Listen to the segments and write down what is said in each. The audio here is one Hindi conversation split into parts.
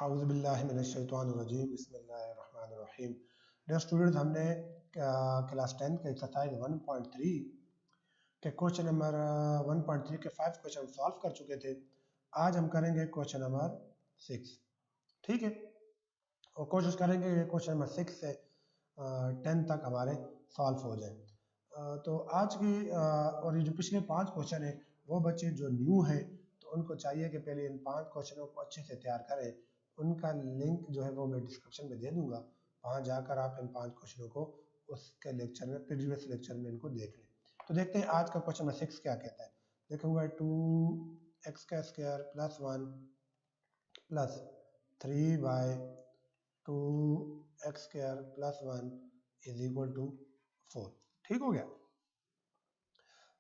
औज़ुबिल्लाहिमिनश्शैतानिर्रजीम बिस्मिल्लाहिर्रहमानिर्रहीम। डियर स्टूडेंट्स, हमने क्लास 10 के एक्सरसाइज 1.3 के क्वेश्चन नंबर 1.3 के 5 क्वेश्चन सॉल्व कर चुके थे। आज हम करेंगे क्वेश्चन नंबर 6। ठीक है, और कोशिश करेंगे कि क्वेश्चन नंबर 6 से 10 तक हमारे सॉल्व हो जाए। तो आज की और ये जो पिछले 5 क्वेश्चन है वो बच्चे जो न्यू हैं तो उनको चाहिए कि पहले इन 5 क्वेश्चनों को अच्छे से तैयार करें। उनका लिंक जो है वो मैं डिस्क्रिप्शन में दे दूंगा, वहाँ जाकर आप इन 5 क्वेश्चनों को उसके लेक्चर में, प्रीवियस लेक्चर में इनको देख लें। तो देखते हैं आज का क्वेश्चन नंबर 6 क्या कहता है। देखा हुआ है 2x का square plus 1 plus 3 by 2x square plus 1 is equal to 4। ठीक हो गया।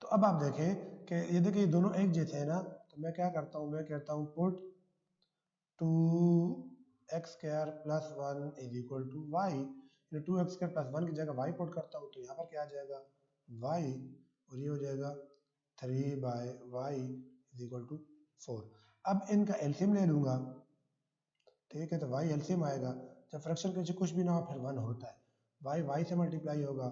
तो अब आप देखें कि ये देखिए दोनों एक जैसे हैं ना, तो मैं क्या करता हूँ, मैं कहता हूँ put 2x square plus 1 is equal to y. 2x square plus 1 की जगह y पुट करता हूँ तो यहाँ पर क्या आ जाएगा y, और ये हो जाएगा 3 by y is equal to 4। अब इनका एलसीएम ले लूंगा। ठीक है, तो y एलसीएम आएगा, जब फ्रैक्शन के नीचे कुछ भी ना हो फिर 1 होता है। y से मल्टीप्लाई होगा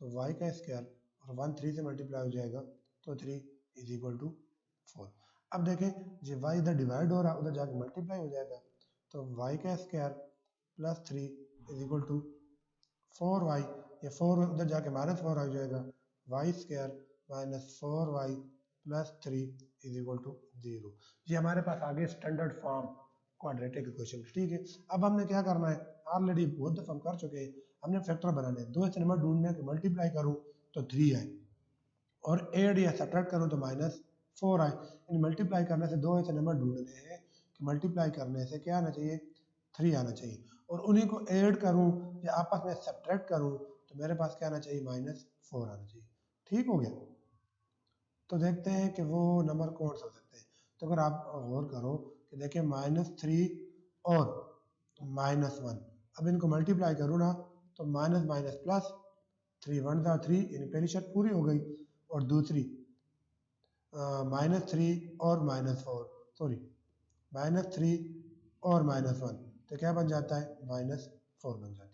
तो y का स्क्वायर, और 1 3 से मल्टीप्लाई हो जाएगा तो 3 इज इक्वल टू 4। अब देखें जो y इधर डिवाइड हो रहा है उधर जाके मल्टीप्लाई हो जाएगा, तो y का square plus 3 is equal to 4y, ये 4 उधर जाके माइनस 4 आ जाएगा, y square minus 4y plus 3 is equal to 0। ये हमारे पास आगे स्टैंडर्ड फॉर्म क्वाड्रेटिक इक्वेशन। ठीक है, अब हमने क्या करना है, ऑलरेडी बहुत दफा हम कर चुके हैं, हमने फैक्टर बनाने हैं। 2 से नंबर ढूंढने के मल्टीप्लाई करूं तो 3 आए, और एड या सब्ट्रैक्ट करूं तो माइनस 4 आए। इन मल्टीप्लाई करने से 2 ऐसे नंबर ढूंढने हैं कि मल्टीप्लाई करने से क्या आना चाहिए, 3 आना चाहिए, और उन्हीं को ऐड करूं या आपस में सब्ट्रैक्ट करूं तो मेरे पास क्या आना चाहिए, माइनस 4 आना चाहिए। ठीक हो गया। तो देखते हैं कि वो नंबर कौन सा हो सकते हैं। तो अगर आप गौर करो कि देखिए -3 और -1, अब इनको मल्टीप्लाई करूँ ना तो माइनस माइनस प्लस, 3 1 था 3, यानी पहली शर्त पूरी हो गई, और दूसरी -3 और -4, सॉरी -3 और -1, तो क्या बन जाता है, -4 बन जाता है।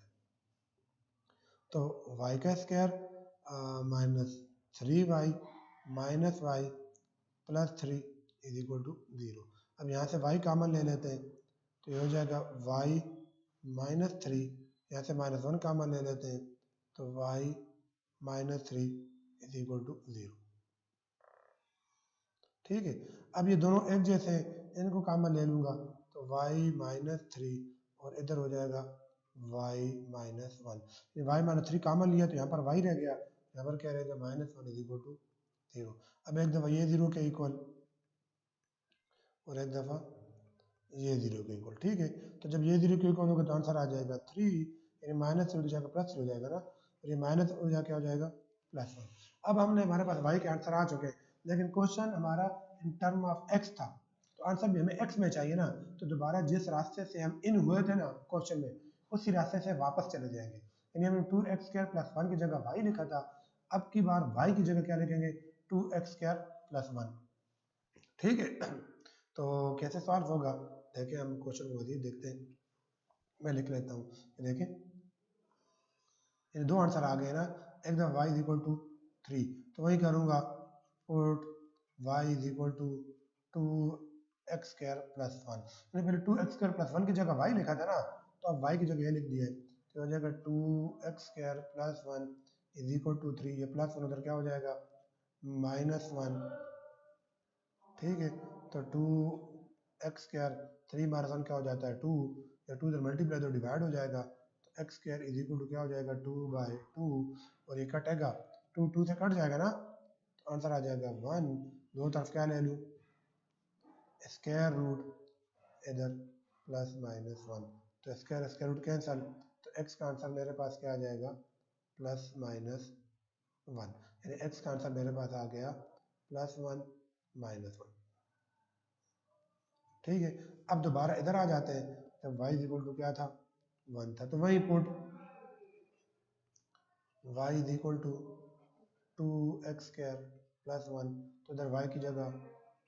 तो y का square -3y minus y plus 3 is equal to 0। अब यहाँ से y कॉमन ले लेते हैं तो ये हो जाएगा y माइनस 3, यहाँ से -1 कॉमन ले लेते हैं तो y minus 3 is equal to 0। ठीक है, अब ये दोनों एक जैसे हैं, इनको कॉमन ले लूंगा तो y माइनस 3, और इधर हो जाएगा y minus 1। y minus 3 common लिया तो यहाँ पर y रह गया, यहाँ पर क्या रहेगा, -1 इज इक्वल टू 0। अब एक दफ़ा ये 0 के इक्वल और एक दफ़ा ये 0 के इक्वल। ठीक है, तो जब ये 0 के इक्वल होगा तो आंसर आ जाएगा 3, यानी माइनस से हो जाएगा प्लस हो जाएगा ना, और ये माइनस हो जाके हो जाएगा +1। अब हमने, हमारे पास y के आंसर आ चुके हैं, लेकिन क्वेश्चन हमारा इन टर्म ऑफ x था, तो आंसर भी हमें x में चाहिए ना, तो दोबारा जिस रास्ते से हम इन हुए थे ना क्वेश्चन में, उसी रास्ते से वापस चले जाएंगे। यानी हमने 2x स्क्वायर प्लस 1 की जगह y लिखा था, अब की बार y की जगह क्या लिखेंगे, 2x स्क्वायर प्लस 1। ठीक है, तो कैसे सॉल्व होगा, देखिए हम क्वेश्चन को वही देखते हैं। मैं लिख लेता हूँ, देखिए ये दो आंसर आ गए ना, एक दफा y इज इक्वल टू 3, तो वही करूँगा, put y is equal to 2x square plus 1। मैंने पहले 2x स्क्वायर प्लस 1 की जगह y लिखा था ना, तो अब y की जगह ये लिख दिया है, तो हो जाएगा 2x square plus 1 is equal to 3, ये प्लस 1 उधर क्या हो जाएगा, -1। ठीक है, तो 2x स्क्वायर 3 माइनस 1 क्या हो जाता है 2, या 2 इधर मल्टीप्लाई तो डिवाइड हो जाएगा, तो x square is equal to क्या हो जाएगा 2/2, और ये कटेगा 2 2 से कट जाएगा ना, तो आंसर आ जाएगा 1। दो तरफ क्या ले लूँ, स्क्वायर रूट इधर प्लस -1, तो स्क्वायर स्क्वायर रूट कैंसल, तो x का आंसर मेरे पास क्या आ जाएगा, +1, यानी x का आंसर मेरे पास आ गया +1 -1। ठीक है, अब दोबारा इधर आ जाते हैं, जब y इज इक्वल टू क्या था, 1 था, तो वही put y is equal to 2x square plus 1, तो इधर y की जगह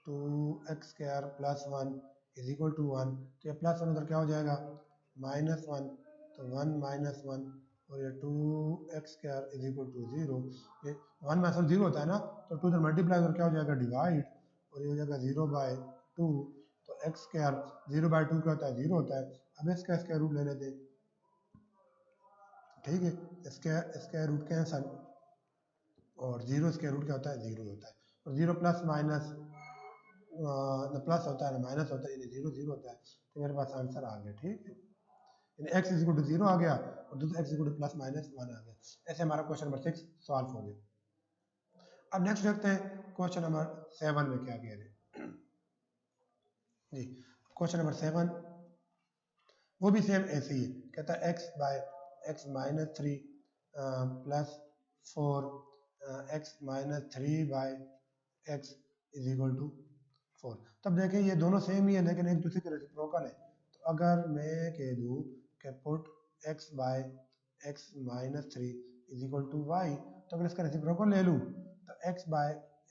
2x square plus 1 is equal to 1, तो ये प्लस 1 उधर क्या हो जाएगा -1, तो 1 -1 और ये 2x² इज इक्वल टू 0। ये 1 में असल 0 होता है ना, तो 2 इधर मल्टीप्लाई और क्या हो जाएगा डिवाइड, और ये हो जाएगा 0/2, तो x² 0/2 क्या होता है 0 होता है। अब इसका स्क्वायर रूट ले लेते हैं, ठीक है, स्क्वायर रूट कैंसल, और 0 स्क्वायर रूट क्या होता है 0 होता है, और 0 प्लस माइनस न प्लस होता है ना माइनस होता है, यानी 0 0 होता है, तो मेरे पास आंसर आ गया, ठीक है, यानी x इज इक्वल टू 0 आ गया और दूसरा x is equal two plus minus 1 आ गया। ऐसे हमारा क्वेश्चन नंबर 6 सॉल्व हो गया। अब नेक्स्ट देखते हैं क्वेश्चन नंबर 7 में क्या कह रहे हैं जी। क्वेश्चन नंबर 7 वो भी सेम ऐसे ही है, कहता है x minus 3 plus 4 x minus 3 by x is equal to 4। तब देखें ये दोनों सेम ही है लेकिन एक दूसरे के रेसिप्रोकल है, तो अगर मैं कह दूँ कि put x by x minus 3 is equal to y, तो अगर इसका रेसिप्रोकल ले लूँ तो x by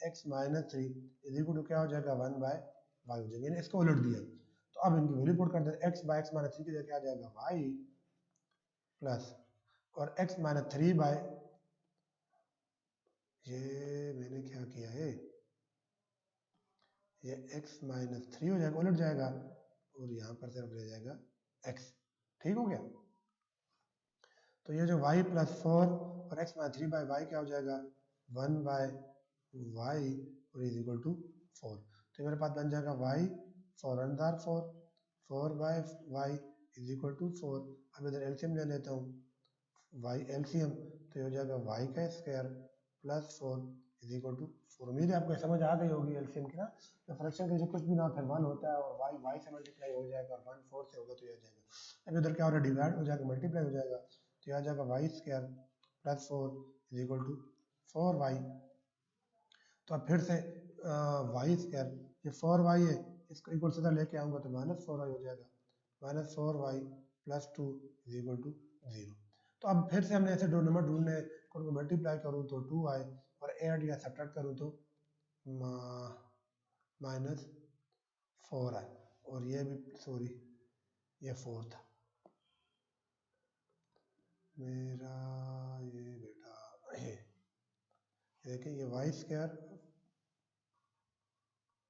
x minus 3 is equal to क्या हो जाएगा 1 बाय वाई हो जाएगा, यानी इसको उलट दिया। तो अब इनकी वैल्यू पुट कर दें, x बाय x माइनस 3 की जगह क्या आ जाएगा y प्लस, और x माइनस 3 बाय, ये मैंने क्या किया है, ये x माइनस 3 हो जाएगा, उलट जाएगा, और यहाँ पर सिर्फ रह जाएगा x, ठीक हो गया। तो ये जो y प्लस 4 और x माइनस 3 बाई वाई क्या हो जाएगा 1 बाय वाई और इज इक्वल टू 4, तो मेरे पास बन जाएगा y 4 अंदर 4 by y is equal to 4। अब इधर एलसीएम ले लेता हूँ, y एलसीएम, तो ये हो जाएगा y का square plus 4 is equal to 4। उम्मीद है आपको समझ आ गई होगी एलसीएम की ना, तो फ्रैक्शन के जो कुछ भी ना फिर 1 होता है और y से मल्टीप्लाई हो जाएगा और 1 4 से होगा तो ये हो जाएगा। अब इधर क्या हो रहा है डिवाइड हो जाएगा मल्टीप्लाई हो जाएगा, तो ये आ जाएगा y square plus 4 is equal to 4y। तो अब फिर से y स्क्वायर, ये 4y है, इसको इक्वल सीधा लेके आऊँगा तो -4y हो जाएगा, -4y plus 2 is equal to 0। तो अब फिर से हमने ऐसे दो नंबर ढूंढने हैं, उनको मल्टीप्लाई करूँ तो 2y और ऐड या सब्ट्रैक्ट करूँ तो -4y, और ये भी सॉरी ये 4 था मेरा, ये बेटा ये देखिए ये y स्क्वायर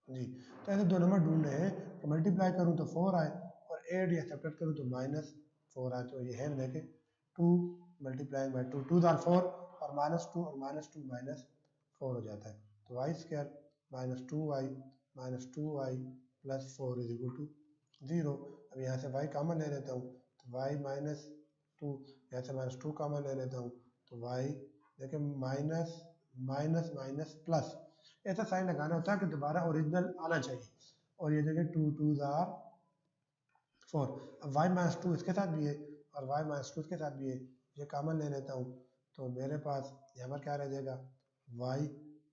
जी। तो ऐसे दो नंबर ढूंढने हैं, तो मल्टीप्लाई करूँ तो 4 आए और ऐड या सब्ट्रैक्ट करूँ तो -4 आए, तो ये है देखें 2 मल्टीप्लाइंग बाई 2 2 4 और -2 और -2 -4 हो जाता है, तो y square -2y plus 4 is equal to 0। अब यहाँ से y कॉमन ले लेता हूँ, तो y -2, यहाँ से -2 कॉमन ले लेता हूँ, तो y देखिए माइनस माइनस माइनस प्लस, ऐसा साइन लगाना होता है कि दोबारा ओरिजिनल आना चाहिए, और ये देखिए 2 2 4। अब y -2 इसके साथ भी है और y -2 इसके साथ भी है, ये कॉमन ले लेता हूँ, तो मेरे पास यहाँ पर क्या रह जाएगा y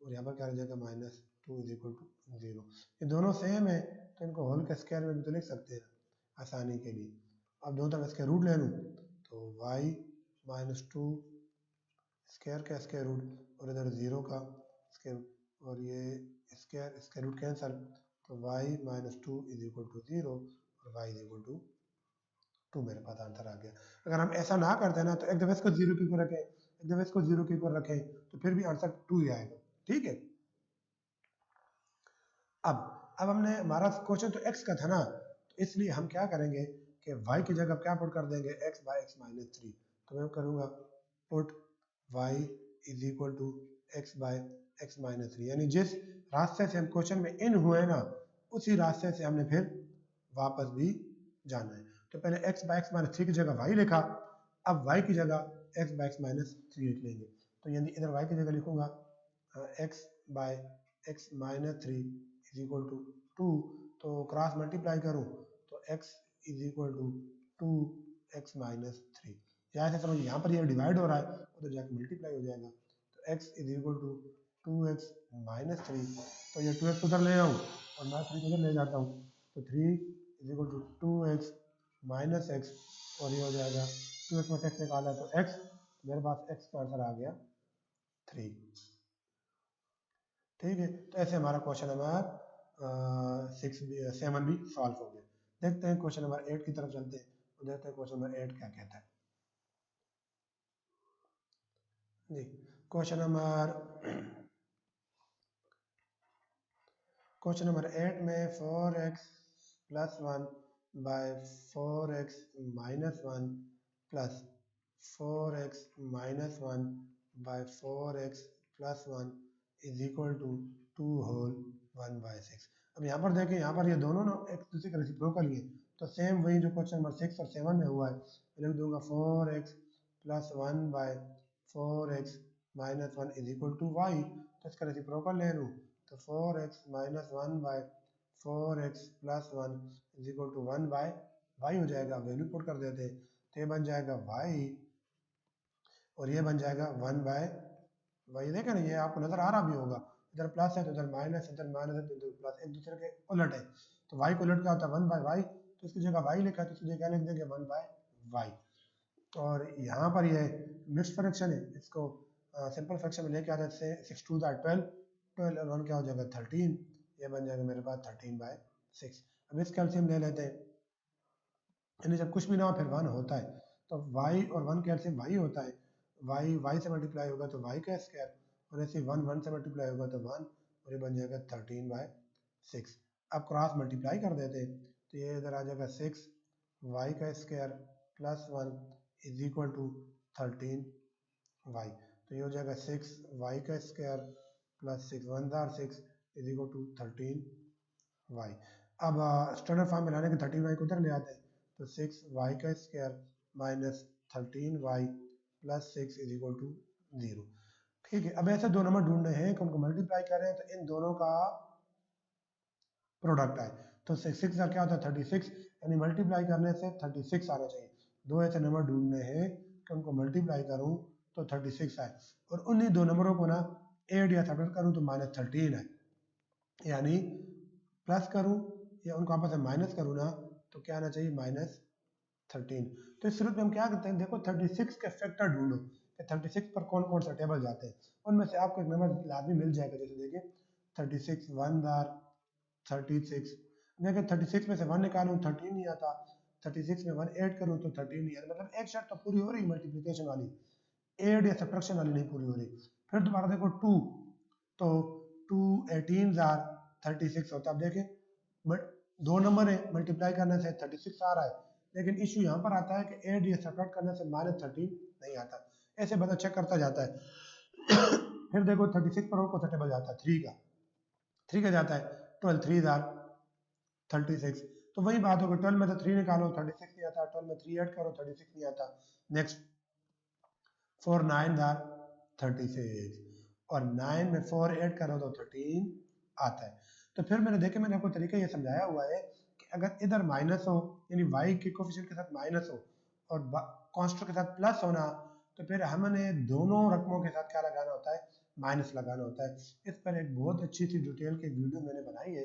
और यहाँ पर क्या रह जाएगा -2 इज इक्वल टू 0। ये दोनों सेम है तो इनको होल के स्क्वायर में भी तो लिख सकते हैं आसानी के लिए। अब दोनों तरफ इसके रूट ले लूँ तो y -2 स्क्वायर का स्क्वायर रूट और इधर 0 का स्क्वायर, और ये स्क्वायर रूट कैंसल, तो y -2 इज इक्वल टू 0 और y इज इक्वल टू 2, मेरे पास आंसर आ गया। अगर हम ऐसा ना करते ना, तो एक दफे इसको 0 के ऊपर रखें, एक दफे इसको 0 के ऊपर रखें, तो फिर भी आंसर 2 ही आएगा, ठीक है। अब हमने हमारा क्वेश्चन तो x का था ना, तो इसलिए हम क्या करेंगे कि y की जगह क्या पुट कर देंगे x बाय x माइनस 3, तो मैं करूँगा put y is equal to x by x minus 3, यानी जिस रास्ते से हम क्वेश्चन में इन हुए ना उसी रास्ते से हमने फिर वापस भी जाना है। तो पहले x बाय x माइनस 3 की जगह y लिखा, अब y की जगह x बाय x माइनस 3 लिख लेंगे, तो यानी इधर y की जगह लिखूंगा x by x minus 3 is equal to 2, तो क्रॉस मल्टीप्लाई करूँ तो x is equal to 2x minus 3, यहाँ से समझिए यहाँ पर ये डिवाइड हो रहा है उधर जाकर मल्टीप्लाई हो जाएगा, तो x is equal to 2x minus 3, तो ये 2x उधर ले आऊँ और मैं 3 उधर ले जाता हूँ, तो 3 is equal to 2x minus x, और ये हो जाएगा 2x में x निकाला तो x, मेरे पास x का आंसर आ गया 3, ठीक है। तो ऐसे हमारा क्वेश्चन नंबर 7 भी सॉल्व हो गए। देखते हैं क्वेश्चन नंबर 8 की तरफ चलते हैं, तो देखते हैं क्वेश्चन नंबर 8 क्या कहता है जी। क्वेश्चन नंबर 8 में 4x plus 1 by 4x minus 1 plus 4x minus 1 by 4x plus 1 is equal to 2 whole 1 by 6। अब यहाँ पर देखें, यहाँ पर ये दोनों ना एक दूसरे का रेसिप्रोकल ही है, तो सेम वही जो क्वेश्चन नंबर 6 और 7 में हुआ है, मैं लिख दूंगा 4x plus 1 by 4x minus 1 is equal to y, तो इसका रेसिप्रोकल ले लूँ तो 4x minus 1 by 4x plus 1 is equal to 1 by y हो जाएगा। वैल्यू पुट कर देते हैं तो ये बन जाएगा y और ये बन जाएगा 1 बाय y। देखें ना, ये आपको नजर आ रहा भी होगा, इधर प्लस है तो इधर माइनस है, इधर माइनस है तो इधर प्लस, एक दूसरे के उलट है। तो y को उलट क्या होता है 1 बाय y, तो इसकी जगह y लिखा है तो इसकी जगह लिख देंगे 1 बाय y। और यहाँ पर ये मिक्स फ्रैक्शन है, इसको सिंपल फ्रैक्शन में लेके आ जाते हैं 6 टू द 12, 12 और 1 क्या हो जाएगा 13, ये बन जाएगा मेरे पास 13 बाय 6। अब इसका एलसीएम ले लेते हैं, यानी जब कुछ भी ना हो फिर 1 होता है, तो y और 1 का एलसीएम y होता है, y से मल्टीप्लाई होगा तो y का स्क्वायर, और ऐसे 1 से मल्टीप्लाई होगा तो 1, और ये बन जाएगा 13 बाय 6। अब क्रॉस मल्टीप्लाई कर देते हैं तो ये इधर आ जाएगा 6 y का square plus 1 is equal to 13 y, तो ये हो जाएगा 6 y का square plus 6 1 6 is equal to 13 y। अब स्टैंडर्ड फॉर्म में लाने के 13 y को उधर ले आते हैं, तो 6 y का square minus 13 y plus 6 is equal to 0। ठीक है, अब ऐसे दो नंबर ढूंढने हैं कि उनको मल्टीप्लाई कर रहे हैं तो इन दोनों का प्रोडक्ट आए, तो 6 का क्या होता है 36, यानी मल्टीप्लाई करने से 36 आना चाहिए। दो ऐसे नंबर ढूंढने हैं कि उनको मल्टीप्लाई करूं तो 36 आए, और उन्हीं दो नंबरों को ना ऐड या सब्ट्रैक्ट करूं तो -13 है, यानी प्लस करूं या उनको आपस में माइनस करूं ना तो क्या आना चाहिए -13। तो इस सूरत में हम क्या करते हैं, देखो 36 के फैक्टर ढूंढो कि 36 पर कौन कौन सा टेबल जाते हैं, उनमें से आपको एक नंबर लाजमी मिल जाएगा। जैसे देखिए 36 1 दार 36, देखिए 36 में से 1 निकालूं 13 नहीं आता, 36 में 1 ऐड करूं तो 13 नहीं आता, मतलब एक शर्त तो पूरी हो रही मल्टीप्लिकेशन वाली, ऐड या सब्ट्रैक्शन वाली नहीं पूरी हो रही। फिर दोबारा देखो 2, तो 2 18 जार 36 होता है। अब देखें बट दो नंबर है, मल्टीप्लाई करने से 36 आ रहा है, लेकिन इशू यहाँ पर आता है कि ऐड या सब्ट्रैक्ट करने से -13 नहीं आता। ऐसे बंदा चेक करता जाता है। फिर देखो 36 पर और कौन सा टेबल जाता है 3 का जाता है, 12 3 जार 36, तो वही बात होगी 12 में से 3 निकालो 36 नहीं आता, 12 में 3 ऐड करो 36 नहीं आता। नेक्स्ट 4 9 दार 36, और 9 में 4 ऐड करो तो 13 आता है। तो फिर मैंने आपको तरीका ये समझाया हुआ है कि अगर इधर माइनस हो, यानी y के कोफिशिएंट के साथ माइनस हो और कांस्टेंट के साथ प्लस होना, तो फिर हमने दोनों रकमों के साथ क्या लगाना होता है, माइनस लगाना होता है। इस पर एक बहुत अच्छी सी डिटेल की वीडियो मैंने बनाई है,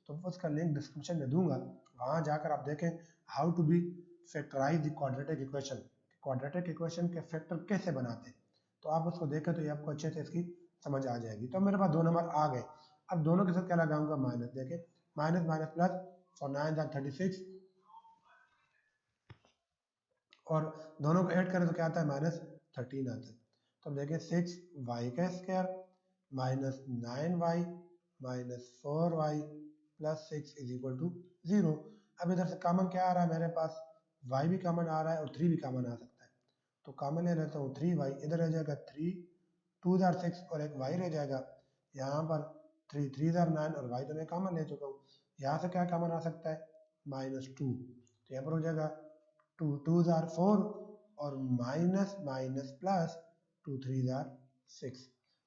तो उसका लिंक डिस्क्रिप्शन में दूंगा, वहाँ जाकर आप देखें how to be factorize the quadratic equation, quadratic equation के फैक्टर कैसे बनाते हैं, तो आप उसको देखें तो ये आपको अच्छे से इसकी समझ आ जाएगी। तो मेरे पास दो नंबर आ गए, अब दोनों के साथ क्या लगाऊंगा माइनस, देखें माइनस माइनस प्लस, फॉर 9 36, और दोनों को ऐड करें तो क्या आता है -13 आता है। तो अब देखें 6 y का square minus 9y minus 4y plus 6 is equal to 0। अब इधर से कॉमन क्या आ रहा है मेरे पास, y भी कॉमन आ रहा है और 3 भी कॉमन आ सकता है, तो कॉमन ले लेता हूँ 3y, इधर रह जाएगा 3 2 6 और एक y रह जाएगा, यहाँ पर 3 3 9 और y तो मैं कॉमन ले चुका हूँ। यहाँ से क्या कॉमन आ सकता है -2, तो यहाँ पर हो जाएगा 2 2 4 और माइनस माइनस प्लस 2 3 6।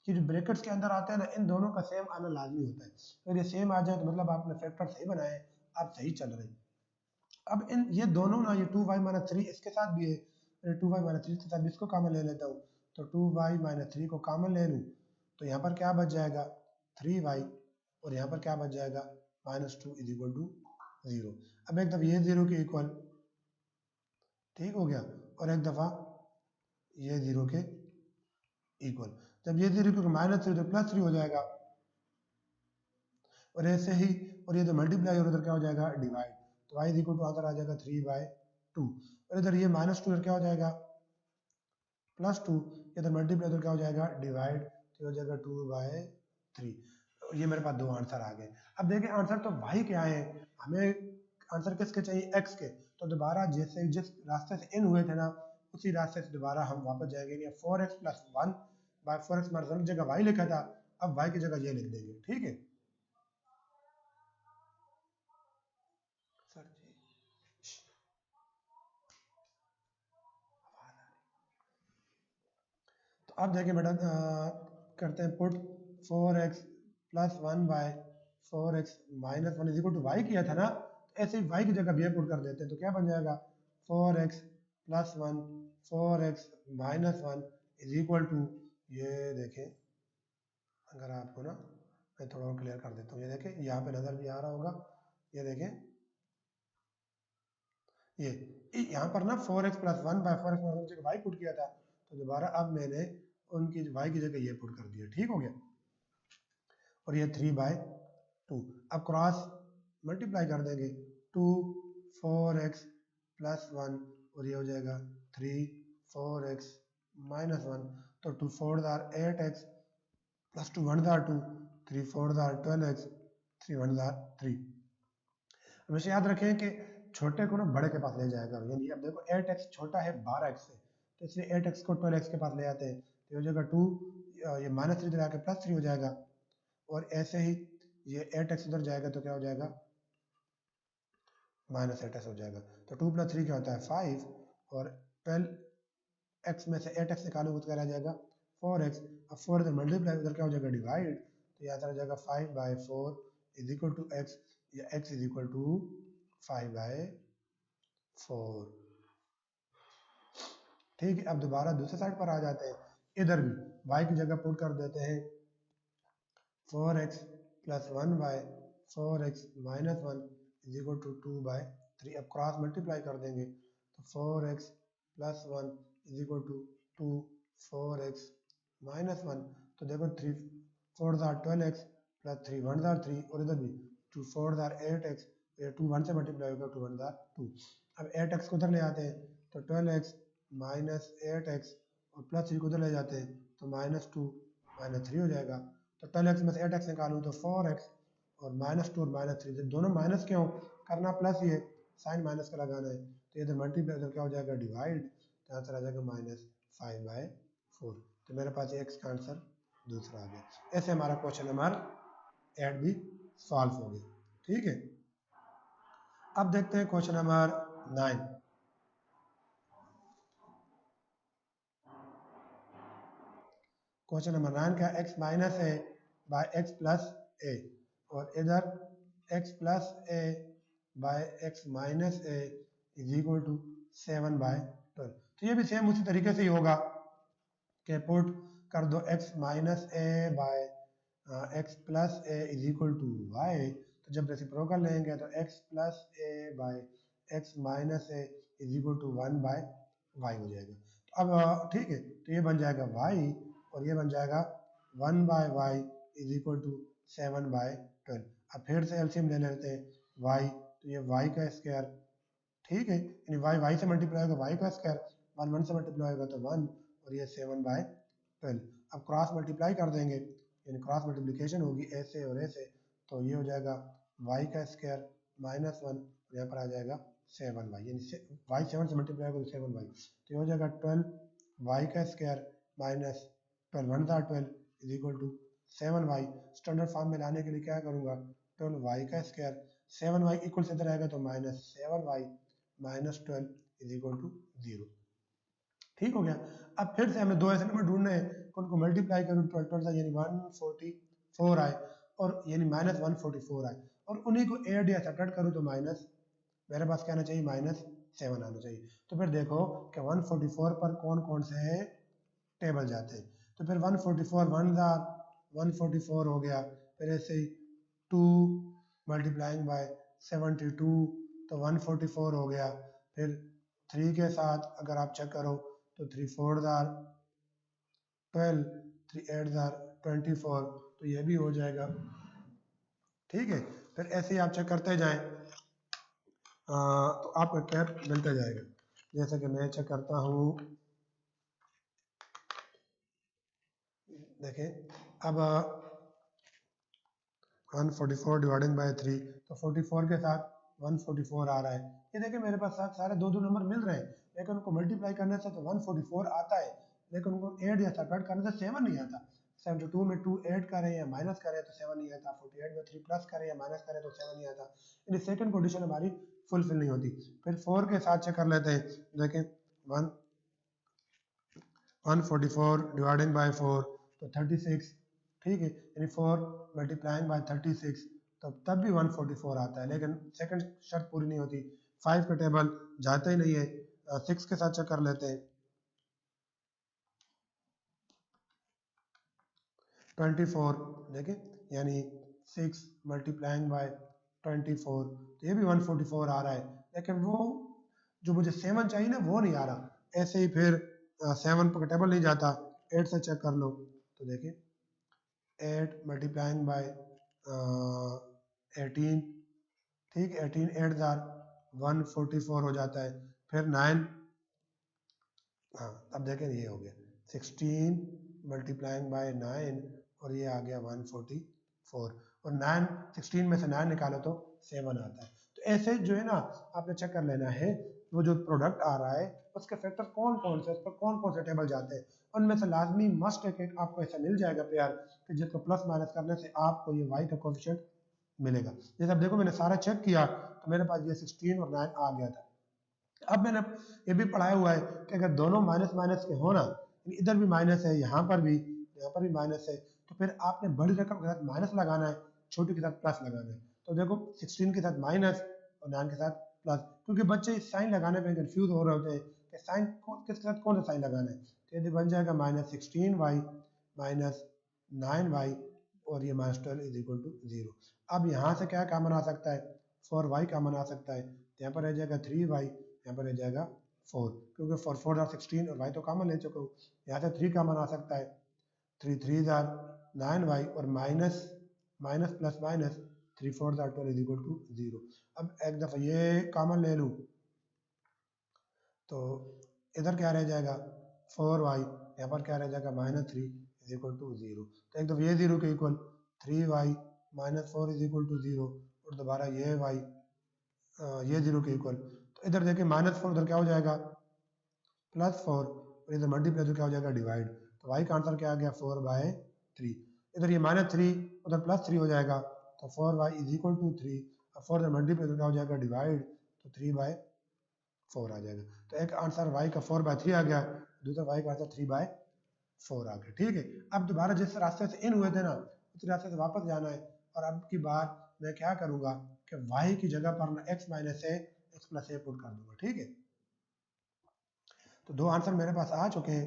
ये जो ब्रैकेट्स के अंदर आता है ना, इन दोनों का सेम आना लाजमी होता है, अगर ये सेम आ जाए तो मतलब आपने फैक्टर सही बनाए, आप सही चल रहे हैं। अब इन ये दोनों ना, ये 2y माइनस 3 इसके साथ भी है, 2y माइनस 3 के साथ भी इसको कॉमन ले लेता हूँ, तो 2y माइनस 3 को कॉमन ले लूँ तो यहाँ पर क्या बच जाएगा 3y, और यहाँ पर क्या बच जाएगा -2 इज इक्वल टू 0। अब एक दफ़ा ये 0 के इक्वल, ठीक हो गया, और एक दफ़ा ये 0 के इक्वल, जब ये 0 के -3 तो +3 हो जाएगा, और ऐसे ही और ये तो मल्टीप्लाई और उधर क्या हो जाएगा डिवाइड, तो y is equal to answer आ जाएगा 3/2 और इधर ये -2 इधर क्या हो जाएगा +2, इधर मल्टीप्लाई उधर क्या हो जाएगा डिवाइड, तो हो जाएगा 2/3। तो ये मेरे पास दो आंसर आ गए। अब देखें आंसर तो y के आए हैं, हमें आंसर किसके चाहिए x के, तो दोबारा जैसे जिस रास्ते से इन हुए थे ना उसी रास्ते से दोबारा हम वापस जाएंगे। 4x + 1/4x माइनस जगह y लिखा था, अब y की जगह ये लिख देंगे, ठीक है सर जी। तो अब देखिए बेटा करते हैं put 4x + 1/4x minus 1 is equal to y किया था ना, तो ऐसे ही y की जगह भी पुट कर देते हैं, तो क्या बन जाएगा 4x + 1 4x minus 1 is equal to, ये देखें अगर आपको ना मैं थोड़ा और क्लियर कर देता हूँ, ये देखें यहाँ पे नज़र भी आ रहा होगा, ये देखें ये यहाँ पर ना 4x + 1/4x माइनस जगह y पुट किया था, तो दोबारा अब मैंने उनकी y की जगह ये पुट कर दिया, ठीक हो गया, और ये 3/2। अब क्रॉस मल्टीप्लाई कर देंगे 2 4x + 1 और ये हो जाएगा 3 4x माइनस 1, तो 2 4 are 8x + 2 1 are 2 3 4 are 12x 3 1 are 3। हमेशा याद रखें कि छोटे को ना बड़े के पास ले जाया करो, यानी अब देखो 8x छोटा है 12x से, तो इसलिए 8x को 12x के पास ले आते हैं, तो ये हो जाएगा 2, ये -3 इधर आके +3 हो जाएगा, और ऐसे ही ये 8x इधर जाएगा तो क्या हो जाएगा -8x हो जाएगा, तो 2 + 3 क्या होता है 5, और 12x में से 8x निकालोगे तो क्या रह जाएगा 4x, अब 4 इधर मल्टीप्लाई उधर क्या हो जाएगा डिवाइड, तो यहाँ आ जाएगा 5/4 इज इक्वल टू x, या x इज इक्वल टू 5/4। ठीक है, अब दोबारा दूसरे साइड पर आ जाते हैं, इधर भी y की जगह पुट कर देते हैं 4x + 1/4x minus 1 is equal to 2/3। अब क्रॉस मल्टीप्लाई कर देंगे तो 4x + 1 is equal to 2 4x minus 1, तो देखो 3 4 आर 12x + 3 1 आर 3, और इधर भी 2 4 आर 8x, ये 2 1 से मल्टीप्लाई होगा 2 1 आर 2। अब 8x को उधर ले आते हैं तो 12x माइनस 8x, और +3 को उधर ले जाते हैं तो -2 -3 हो जाएगा, तो 12x में से 8x निकालूँ तो 4x, और -2 और -3 जब दोनों माइनस क्यों करना, प्लस ये साइन माइनस का लगाना है, तो इधर मल्टीप्लाई तो क्या हो जाएगा डिवाइड, तो आंसर आ जाएगा -5/4। तो मेरे पास x का आंसर दूसरा आ गया। ऐसे हमारा क्वेश्चन नंबर 8 भी सॉल्व हो गया, ठीक है। अब देखते हैं क्वेश्चन नंबर 9। क्वेश्चन नंबर 9 का x minus a by x plus a, और इधर x plus a by x minus a is equal to 7/12। तो ये भी सेम उसी तरीके से ही होगा कि पुट कर दो x minus a by x plus a is equal to y, तो जब रेसिप्रोकल लेंगे तो x plus a by x minus a is equal to 1/y हो जाएगा। तो अब ठीक है, तो ये बन जाएगा y, और ये बन जाएगा 1/y इज इक्वल टू 7/12। अब फिर से एलसीएम ले लेते हैं y, तो ये y का स्क्वायर, ठीक है, यानी y से मल्टीप्लाई होगा y का स्क्वायर, 1 1 से मल्टीप्लाई होगा तो 1, और ये 7/12। अब क्रॉस मल्टीप्लाई कर देंगे, यानी क्रॉस मल्टीप्लिकेशन होगी a से और a से, तो ये हो जाएगा y का स्क्वायर -1, और यहाँ पर आ जाएगा 7y, यानी y 7 से मल्टीप्लाई होगा तो 7y, तो ये हो जाएगा 12y का square minus 12 1 12 is equal to 7y। Standard form में लाने के लिए क्या करूँगा, 12y का स्क्वायर 7y इक्वल से इधर आएगा तो -7y minus 12 is equal to 0, ठीक हो गया। अब फिर से हमें दो ऐसे नंबर ढूंढने हैं, उनको मल्टीप्लाई करूँ 12 यानी 144 आए, और यानी -144 आए, और उन्हीं को ऐड या सब्ट्रैक्ट करूँ तो माइनस, मेरे पास क्या आना चाहिए -7 आना चाहिए। तो फिर देखो कि 144 पर कौन कौन से टेबल जाते हैं, तो फिर 144 144 हो गया, फिर ऐसे ही 2 मल्टीप्लाइंग बाय 72 तो 144 हो गया, फिर 3 के साथ अगर आप चेक करो तो 3 4 12 3 8 24, तो ये भी हो जाएगा, ठीक है। फिर ऐसे ही आप चेक करते जाएं तो आपको कैप मिलता जाएगा। जैसे कि मैं चेक करता हूँ, देखें अब 144 डिवाइडिंग बाय 3, तो 44 के साथ 144 आ रहा है। ये देखिए मेरे पास सारे दो नंबर मिल रहे हैं, लेकिन उनको मल्टीप्लाई करने से तो 144 आता है, लेकिन उनको ऐड या सब्ट्रैक्ट करने से 7 नहीं आता। 72 में 2 ऐड करें या माइनस करें तो 7 नहीं आता, 48 में 3 प्लस करें या माइनस करें तो 7 नहीं आता। यानी सेकंड कंडीशन हमारी फुलफिल नहीं होती। फिर 4 के साथ चेक कर लेते हैं, देखें 144 डिवाइडिंग बाय 4 तो 36, ठीक है, यानी 4 मल्टीप्लाइंग बाय 36, तो तब भी 144 आता है, लेकिन सेकंड शर्त पूरी नहीं होती। 5 का टेबल जाता ही नहीं है। 6 के साथ चेक कर लेते हैं, 24, देखें यानी 6 मल्टीप्लाइंग बाय 24, तो ये भी 144 आ रहा है, लेकिन वो जो मुझे 7 चाहिए ना वो नहीं आ रहा। ऐसे ही फिर 7 का टेबल नहीं जाता। 8 से चेक कर लो, तो देखिए 8 मल्टीप्लाइंग बाय 18, ठीक, 18 8 जार 144 हो जाता है। फिर 9, हाँ अब देखें ये हो गया 16 मल्टीप्लाइंग बाय 9 और ये आ गया 144, और 9 16 में से 9 निकालो तो 7 आता है। तो ऐसे जो है ना आपने चेक कर लेना है वो जो प्रोडक्ट आ रहा है उसके फैक्टर कौन कौन से, उस पर कौन कौन से टेबल जाते हैं। उनमें से लाजमी मस्ट है कि आपको ऐसा मिल जाएगा पेयर कि जिसको प्लस माइनस करने से आपको ये वाई का कोफिशिएंट मिलेगा। जैसे अब देखो मैंने सारा चेक किया तो मेरे पास ये 16 और 9 आ गया था। अब मैंने ये भी पढ़ाया हुआ है कि अगर दोनों माइनस माइनस के होना, इधर भी माइनस है यहाँ पर भी माइनस है, तो फिर आपने बड़ी रकम के साथ माइनस लगाना है, छोटी के साथ प्लस लगाना है। तो देखो 16 के साथ माइनस और 9 के साथ प्लस, क्योंकि बच्चे साइन लगाने में कंफ्यूज हो रहे होते हैं कि साइन किसके साथ कौन सा साइन लगाना है। तो यदि बन जाएगा -16y माइनस 9y और ये -12 इज इक्वल टू 0। अब यहाँ से क्या कॉमन आ सकता है, 4y कॉमन आ सकता है, तो यहाँ पर रह जाएगा 3y, यहाँ पर रह जाएगा 4, क्योंकि 4 4 आर 16 और y तो कॉमन ले चुका हूँ। यहाँ से 3 कॉमन आ सकता है, 3 3 आर 9y और minus minus plus minus 3 4 r 12 is equal to 0। अब एक दफ़ा ये कॉमन ले लूँ तो इधर क्या रह जाएगा 4y, यहाँ पर क्या रह जाएगा -3 इज इक्वल टू 0। तो एक दफ़ा ये 0 के equal 3y -4 is equal to 0, और दोबारा ये y ये 0 के इक्वल। तो इधर देखिए -4 उधर क्या हो जाएगा +4, और इधर मल्टीप्लाई तो क्या हो जाएगा डिवाइड। तो y का आंसर क्या आ गया 4/3। इधर ये -3 उधर +3 हो जाएगा, तो 4y इज इक्वल टू 3। अब 4 इधर मल्टीप्लाई तो क्या हो जाएगा डिवाइड, तो 3/4 आ जाएगा। तो एक आंसर y का 4/3 आ गया, दूसरा y का आंसर 3/4 आ गया। ठीक है, अब दोबारा जिस रास्ते से इन हुए थे ना उस रास्ते से वापस जाना है, और अब की बार मैं क्या करूंगा कि y की जगह पर ना x माइनस ए x प्लस ए पुट कर दूंगा। ठीक है, तो दो आंसर मेरे पास आ चुके हैं।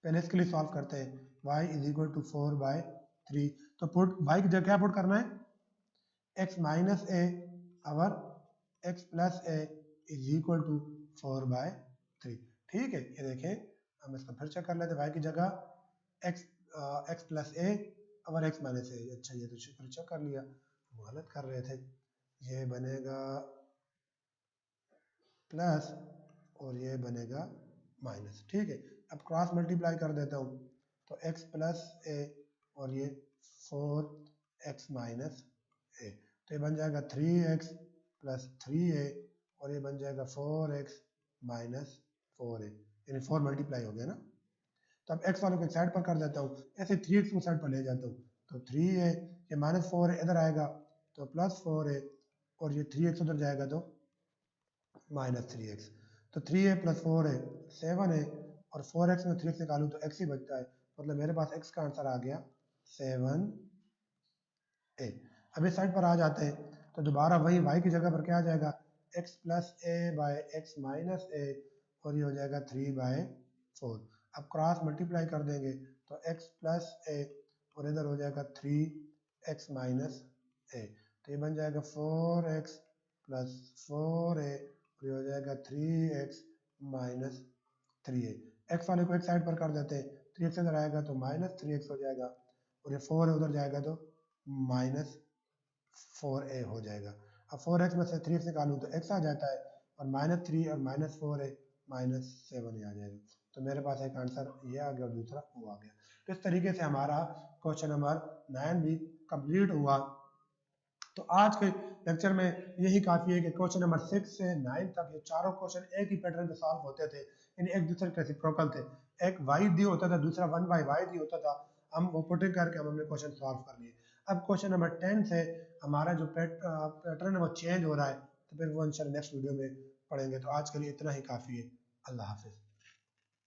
पहले इसके लिए सॉल्व करते हैं, y इज इक्वल टू 4/3। तो पुट y की जगह क्या पुट करना है x माइनस ए और x plus a is equal to 4/3। ठीक है, ये देखें हम इसको फिर चेक कर लेते हैं, y की जगह x प्लस ए और x माइनस ए। अच्छा ये तो फिर चेक कर लिया, गलत कर रहे थे, ये बनेगा प्लस और ये बनेगा माइनस। ठीक है, अब क्रॉस मल्टीप्लाई कर देता हूँ, तो x प्लस ए और ये 4x माइनस ए, तो ये बन जाएगा 3x प्लस 3a और ये बन जाएगा 4x माइनस 4a, यानी 4 मल्टीप्लाई हो गया ना। तो अब x वाले को एक साइड पर कर देता हूँ, ऐसे 3x को साइड पर ले जाता हूँ, तो 3a ये -4 इधर आएगा तो +4a और ये 3x उधर जाएगा तो -3x। तो 3a प्लस 4a 7a और 4x में 3x निकालूँ तो x ही बचता है, मतलब मेरे पास x का आंसर आ गया 7a। अब इस साइड पर आ जाते हैं, तो दोबारा वही y की जगह पर क्या आ जाएगा x plus A bye x minus a और ये हो जाएगा 3/4। अब क्रॉस मल्टीप्लाई कर देंगे तो x प्लस ए और इधर हो जाएगा 3x माइनस ए, तो ये बन जाएगा 4x प्लस 4a और ये हो जाएगा 3x माइनस 3a। x वाले को एक साइड पर कर देते हैं, 3x इधर आएगा तो -3x हो जाएगा और ये 4 है उधर जाएगा तो 4a हो जाएगा। अब 4x में से 3 निकालूं तो x आ जाता है और -3 और -4a -7 आ जाएगा। तो मेरे पास एक आंसर ये आ गया और दूसरा वो आ गया। तो इस तरीके से हमारा क्वेश्चन नंबर 9 भी कंप्लीट हुआ। तो आज के लेक्चर में यही काफ़ी है कि क्वेश्चन नंबर 6 से 9 तक ये चारों क्वेश्चन एक ही पैटर्न पे सॉल्व होते थे, यानी एक दूसरे के रेसिप्रोकल थे। एक y दिया होता था, दूसरा 1/y दिया होता था, हम वो पुटिंग करके हमने क्वेश्चन सॉल्व कर लिए। अब क्वेश्चन नंबर 10 से हमारा जो पैटर्न है वो चेंज हो रहा है, तो फिर वो इंशाल्लाह नेक्स्ट वीडियो में पढ़ेंगे। तो आज के लिए इतना ही काफ़ी है। अल्लाह हाफिज़।